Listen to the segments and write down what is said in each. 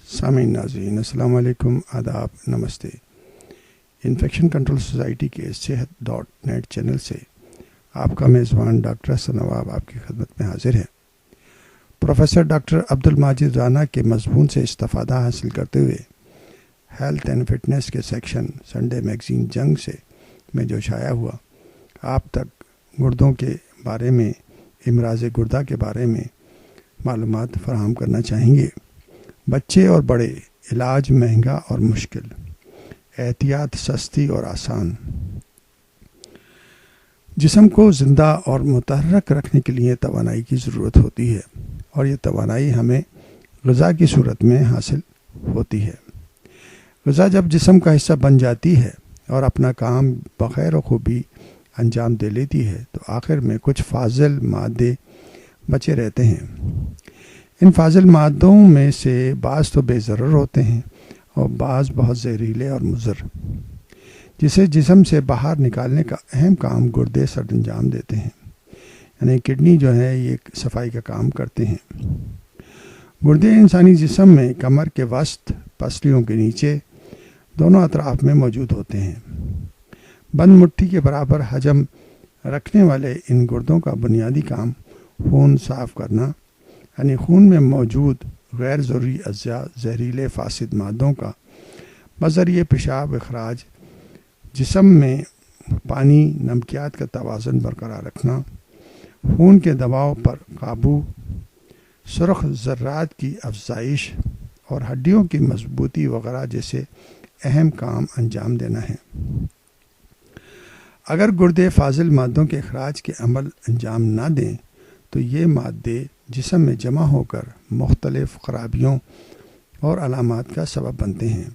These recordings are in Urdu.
سامعین ناظرین السلام علیکم، آداب، نمستے۔ انفیکشن کنٹرول سوسائٹی کے صحت.net چینل سے آپ کا میزبان ڈاکٹر حسن نواب آپ کی خدمت میں حاضر ہے۔ پروفیسر ڈاکٹر عبدالماجد رانا کے مضمون سے استفادہ حاصل کرتے ہوئے ہیلتھ اینڈ فٹنس کے سیکشن سنڈے میگزین جنگ سے میں جو شائع ہوا، آپ تک گردوں کے بارے میں، امراض گردہ کے بارے میں معلومات فراہم کرنا چاہیں گے۔ بچے اور بڑے، علاج مہنگا اور مشکل، احتیاط سستی اور آسان۔ جسم کو زندہ اور متحرک رکھنے کے لیے توانائی کی ضرورت ہوتی ہے، اور یہ توانائی ہمیں غذا کی صورت میں حاصل ہوتی ہے۔ غذا جب جسم کا حصہ بن جاتی ہے اور اپنا کام بخیر و خوبی انجام دے لیتی ہے تو آخر میں کچھ فاضل مادے بچے رہتے ہیں۔ ان فاضل مادوں میں سے بعض تو بے ضرر ہوتے ہیں اور بعض بہت زہریلے اور مضر، جسے جسم سے باہر نکالنے کا اہم کام گردے سر انجام دیتے ہیں، یعنی کڈنی جو ہے یہ صفائی کا کام کرتے ہیں۔ گردے انسانی جسم میں کمر کے وسط، پسلیوں کے نیچے، دونوں اطراف میں موجود ہوتے ہیں۔ بند مٹھی کے برابر حجم رکھنے والے ان گردوں کا بنیادی کام خون صاف کرنا، یعنی خون میں موجود غیر ضروری اجزاء، زہریلے فاسد مادوں کا بذریعہ پیشاب اخراج، جسم میں پانی نمکیات کا توازن برقرار رکھنا، خون کے دباؤ پر قابو، سرخ ذرات کی افزائش اور ہڈیوں کی مضبوطی وغیرہ جیسے اہم کام انجام دینا ہے۔ اگر گردے فاضل مادوں کے اخراج کے عمل انجام نہ دیں تو یہ مادے جسم میں جمع ہو کر مختلف خرابیوں اور علامات کا سبب بنتے ہیں۔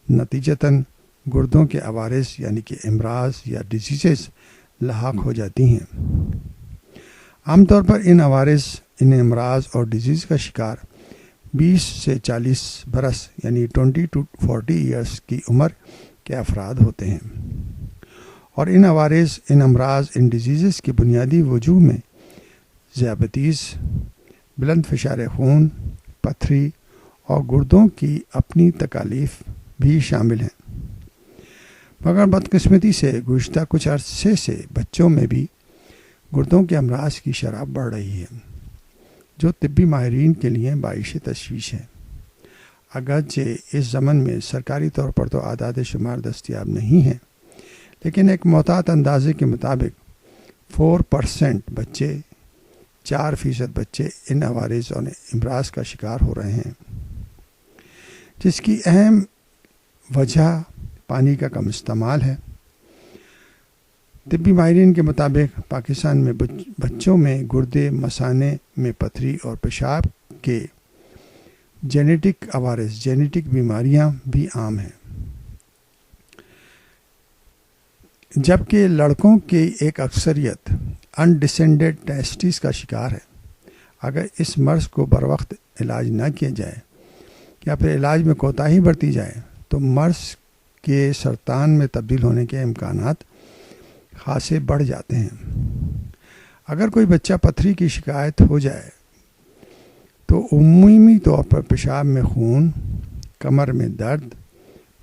نتیجتاً گردوں کے عوارض یعنی کہ امراض یا ڈیزیزز لاحق ہو جاتی ہیں۔ عام طور پر ان امراض اور ڈیزیز کا شکار 20 سے 40 برس یعنی 20 to 40 ایئرس کی عمر کے افراد ہوتے ہیں، اور ان امراض، ان ڈیزیزز کی بنیادی وجوہ میں ذیابیطس، بلند فشار خون، پتھری اور گردوں کی اپنی تکالیف بھی شامل ہیں۔ مگر بدقسمتی سے گزشتہ کچھ عرصے سے بچوں میں بھی گردوں کے امراض کی شرح بڑھ رہی ہے، جو طبی ماہرین کے لیے باعث تشویش ہے۔ اگرچہ اس ضمن میں سرکاری طور پر تو اعداد شمار دستیاب نہیں ہیں، لیکن ایک محتاط اندازے کے مطابق 4% بچے، 4% بچے ان عوارض اور امراض کا شکار ہو رہے ہیں، جس کی اہم وجہ پانی کا کم استعمال ہے۔ طبی ماہرین کے مطابق پاکستان میں بچوں میں گردے، مثانے میں پتھری اور پیشاب کے جینیٹک عوارض، جینیٹک بیماریاں بھی عام ہیں، جبکہ لڑکوں کی ایک اکثریت انڈیسینڈڈ ٹیسٹس کا شکار ہے۔ اگر اس مرض کو بروقت علاج نہ کیا جائے یا پھر علاج میں کوتاہی برتی جائے تو مرض کے سرطان میں تبدیل ہونے کے امکانات خاصے بڑھ جاتے ہیں۔ اگر کوئی بچہ پتھری کی شکایت ہو جائے تو عمومی طور پر پیشاب میں خون، کمر میں درد،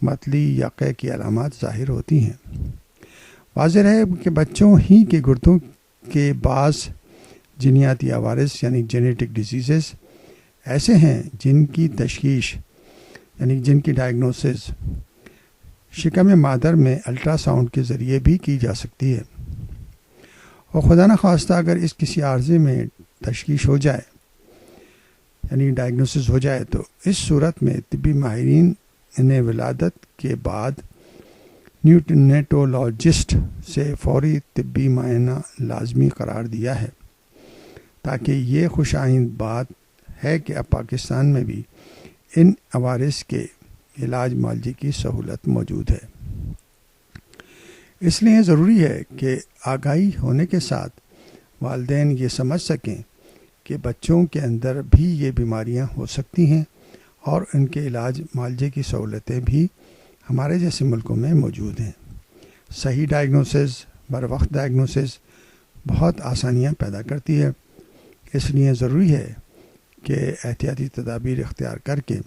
متلی یا قے کی علامات ظاہر ہوتی ہیں۔ واضح ہے کہ بچوں ہی کے گردوں کے بعض جینیاتی عوارض یعنی جینیٹک ڈیزیزز ایسے ہیں جن کی تشخیص یعنی جن کی ڈائگنوسس شکم مادر میں الٹرا ساؤنڈ کے ذریعے بھی کی جا سکتی ہے، اور خدا نخواستہ اگر اس کسی عارضے میں تشخیص ہو جائے یعنی ڈائگنوسس ہو جائے تو اس صورت میں طبی ماہرین انہیں ولادت کے بعد نیونیٹولوجسٹ سے فوری طبی معائنہ لازمی قرار دیا ہے، تاکہ یہ خوش آئند بات ہے کہ اب پاکستان میں بھی ان عوارض کے علاج معالجے کی سہولت موجود ہے۔ اس لیے ضروری ہے کہ آگاہی ہونے کے ساتھ والدین یہ سمجھ سکیں کہ بچوں کے اندر بھی یہ بیماریاں ہو سکتی ہیں، اور ان کے علاج معالجے کی سہولتیں بھی ہمارے جیسے ملکوں میں موجود ہیں۔ صحیح ڈائگنوسس، بروقت ڈائگنوسس بہت آسانیاں پیدا کرتی ہے۔ اس لیے ضروری ہے کہ احتیاطی تدابیر اختیار کر کے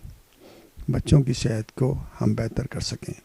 بچوں کی صحت کو ہم بہتر کر سکیں۔